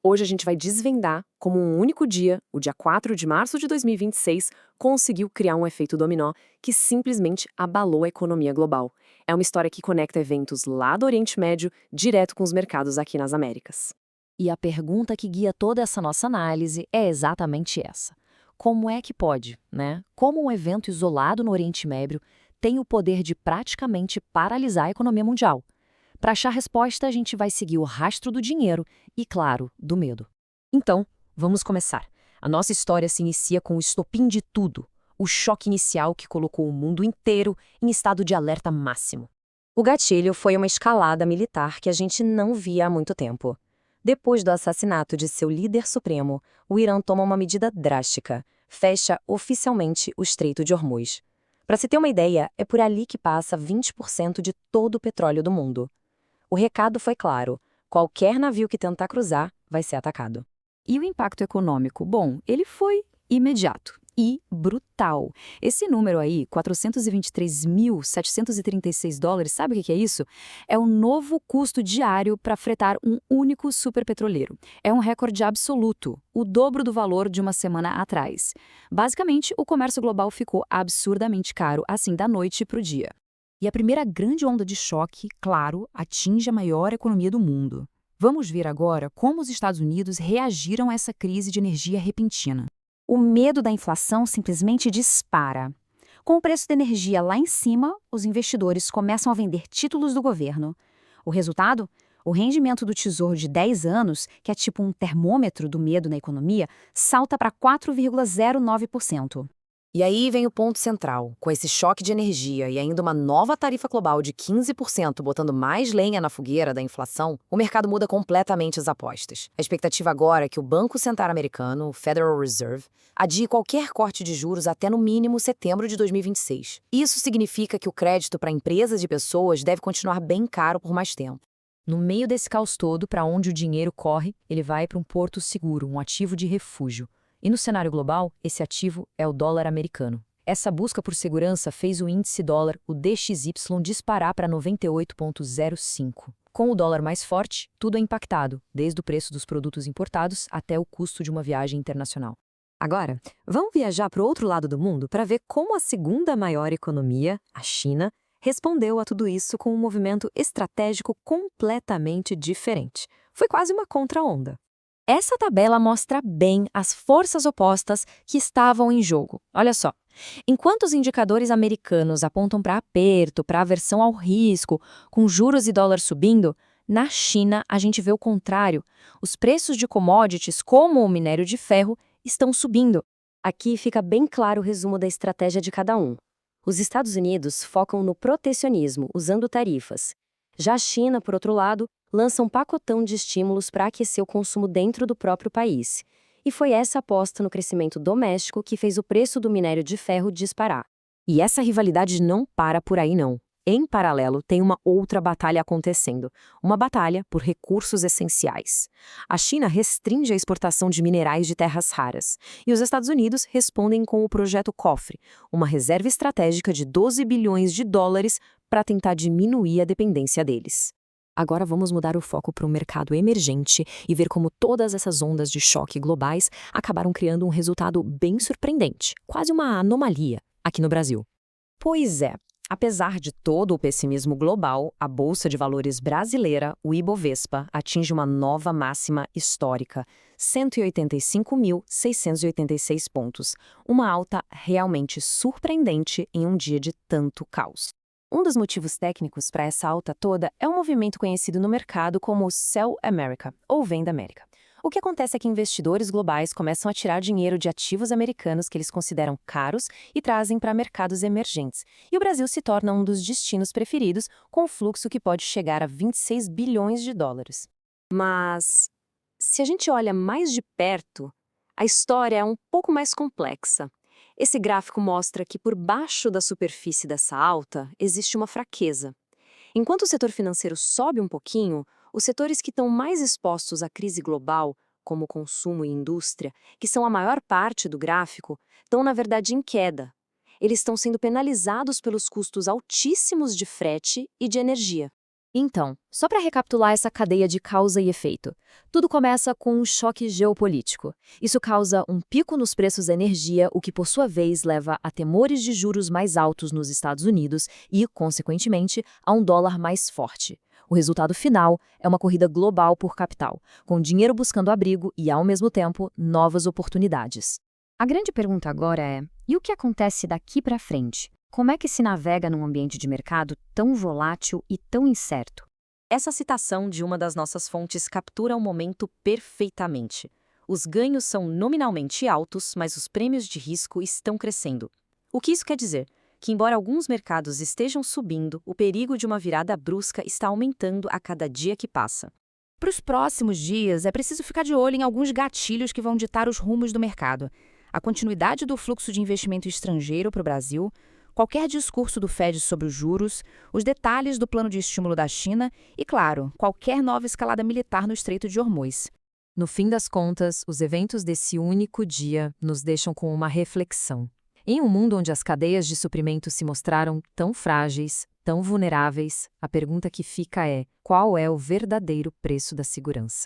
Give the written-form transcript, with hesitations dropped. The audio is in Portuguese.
Hoje a gente vai desvendar como um único dia, o dia 4 de março de 2026, conseguiu criar um efeito dominó que simplesmente abalou a economia global. É uma história que conecta eventos lá do Oriente Médio direto com os mercados aqui nas Américas. E a pergunta que guia toda essa nossa análise é exatamente essa. Como é que pode, né? Como um evento isolado no Oriente Médio tem o poder de praticamente paralisar a economia mundial? Para achar resposta, a gente vai seguir o rastro do dinheiro e, claro, do medo. Então, vamos começar. A nossa história se inicia com o estopim de tudo, o choque inicial que colocou o mundo inteiro em estado de alerta máximo. O gatilho foi uma escalada militar que a gente não via há muito tempo. Depois do assassinato de seu líder supremo, o Irã toma uma medida drástica. Fecha oficialmente o Estreito de Hormuz. Para se ter uma ideia, é por ali que passa 20% de todo o petróleo do mundo. O recado foi claro: qualquer navio que tentar cruzar vai ser atacado. E o impacto econômico? Bom, ele foi imediato e brutal. Esse número aí, 423.736 dólares, sabe o que é isso? É o novo custo diário para fretar um único superpetroleiro. É um recorde absoluto, o dobro do valor de uma semana atrás. Basicamente, o comércio global ficou absurdamente caro, assim, da noite para o dia. E a primeira grande onda de choque, claro, atinge a maior economia do mundo. Vamos ver agora como os Estados Unidos reagiram a essa crise de energia repentina. O medo da inflação simplesmente dispara. Com o preço da energia lá em cima, os investidores começam a vender títulos do governo. O resultado? O rendimento do Tesouro de 10 anos, que é tipo um termômetro do medo na economia, salta para 4,09%. E aí vem o ponto central. Com esse choque de energia e ainda uma nova tarifa global de 15% botando mais lenha na fogueira da inflação, o mercado muda completamente as apostas. A expectativa agora é que o Banco Central Americano, o Federal Reserve, adie qualquer corte de juros até no mínimo setembro de 2026. Isso significa que o crédito para empresas e pessoas deve continuar bem caro por mais tempo. No meio desse caos todo, para onde o dinheiro corre, ele vai para um porto seguro, um ativo de refúgio. E no cenário global, esse ativo é o dólar americano. Essa busca por segurança fez o índice dólar, o DXY, disparar para 98,05. Com o dólar mais forte, tudo é impactado, desde o preço dos produtos importados até o custo de uma viagem internacional. Agora, vamos viajar para o outro lado do mundo para ver como a segunda maior economia, a China, respondeu a tudo isso com um movimento estratégico completamente diferente. Foi quase uma contra-onda. Essa tabela mostra bem as forças opostas que estavam em jogo. Olha só, enquanto os indicadores americanos apontam para aperto, para aversão ao risco, com juros e dólar subindo, na China a gente vê o contrário. Os preços de commodities, como o minério de ferro, estão subindo. Aqui fica bem claro o resumo da estratégia de cada um. Os Estados Unidos focam no protecionismo, usando tarifas. Já a China, por outro lado, lança um pacotão de estímulos para aquecer o consumo dentro do próprio país. E foi essa aposta no crescimento doméstico que fez o preço do minério de ferro disparar. E essa rivalidade não para por aí, não. Em paralelo, tem uma outra batalha acontecendo. Uma batalha por recursos essenciais. A China restringe a exportação de minerais de terras raras. E os Estados Unidos respondem com o Projeto Cofre, uma reserva estratégica de 12 bilhões de dólares para tentar diminuir a dependência deles. Agora vamos mudar o foco para um mercado emergente e ver como todas essas ondas de choque globais acabaram criando um resultado bem surpreendente, quase uma anomalia, aqui no Brasil. Pois é, apesar de todo o pessimismo global, a Bolsa de Valores brasileira, o Ibovespa, atinge uma nova máxima histórica, 185.686 pontos, uma alta realmente surpreendente em um dia de tanto caos. Um dos motivos técnicos para essa alta toda é um movimento conhecido no mercado como Sell America, ou Venda América. O que acontece é que investidores globais começam a tirar dinheiro de ativos americanos que eles consideram caros e trazem para mercados emergentes. E o Brasil se torna um dos destinos preferidos, com um fluxo que pode chegar a 26 bilhões de dólares. Mas, se a gente olha mais de perto, a história é um pouco mais complexa. Esse gráfico mostra que por baixo da superfície dessa alta existe uma fraqueza. Enquanto o setor financeiro sobe um pouquinho, os setores que estão mais expostos à crise global, como consumo e indústria, que são a maior parte do gráfico, estão na verdade em queda. Eles estão sendo penalizados pelos custos altíssimos de frete e de energia. Então, só para recapitular essa cadeia de causa e efeito, tudo começa com um choque geopolítico. Isso causa um pico nos preços da energia, o que por sua vez leva a temores de juros mais altos nos Estados Unidos e, consequentemente, a um dólar mais forte. O resultado final é uma corrida global por capital, com dinheiro buscando abrigo e, ao mesmo tempo, novas oportunidades. A grande pergunta agora é: e o que acontece daqui para frente? Como é que se navega num ambiente de mercado tão volátil e tão incerto? Essa citação de uma das nossas fontes captura o momento perfeitamente. Os ganhos são nominalmente altos, mas os prêmios de risco estão crescendo. O que isso quer dizer? Que, embora alguns mercados estejam subindo, o perigo de uma virada brusca está aumentando a cada dia que passa. Para os próximos dias, é preciso ficar de olho em alguns gatilhos que vão ditar os rumos do mercado. A continuidade do fluxo de investimento estrangeiro para o Brasil, qualquer discurso do Fed sobre os juros, os detalhes do plano de estímulo da China e, claro, qualquer nova escalada militar no Estreito de Hormuz. No fim das contas, os eventos desse único dia nos deixam com uma reflexão. Em um mundo onde as cadeias de suprimento se mostraram tão frágeis, tão vulneráveis, a pergunta que fica é: qual é o verdadeiro preço da segurança?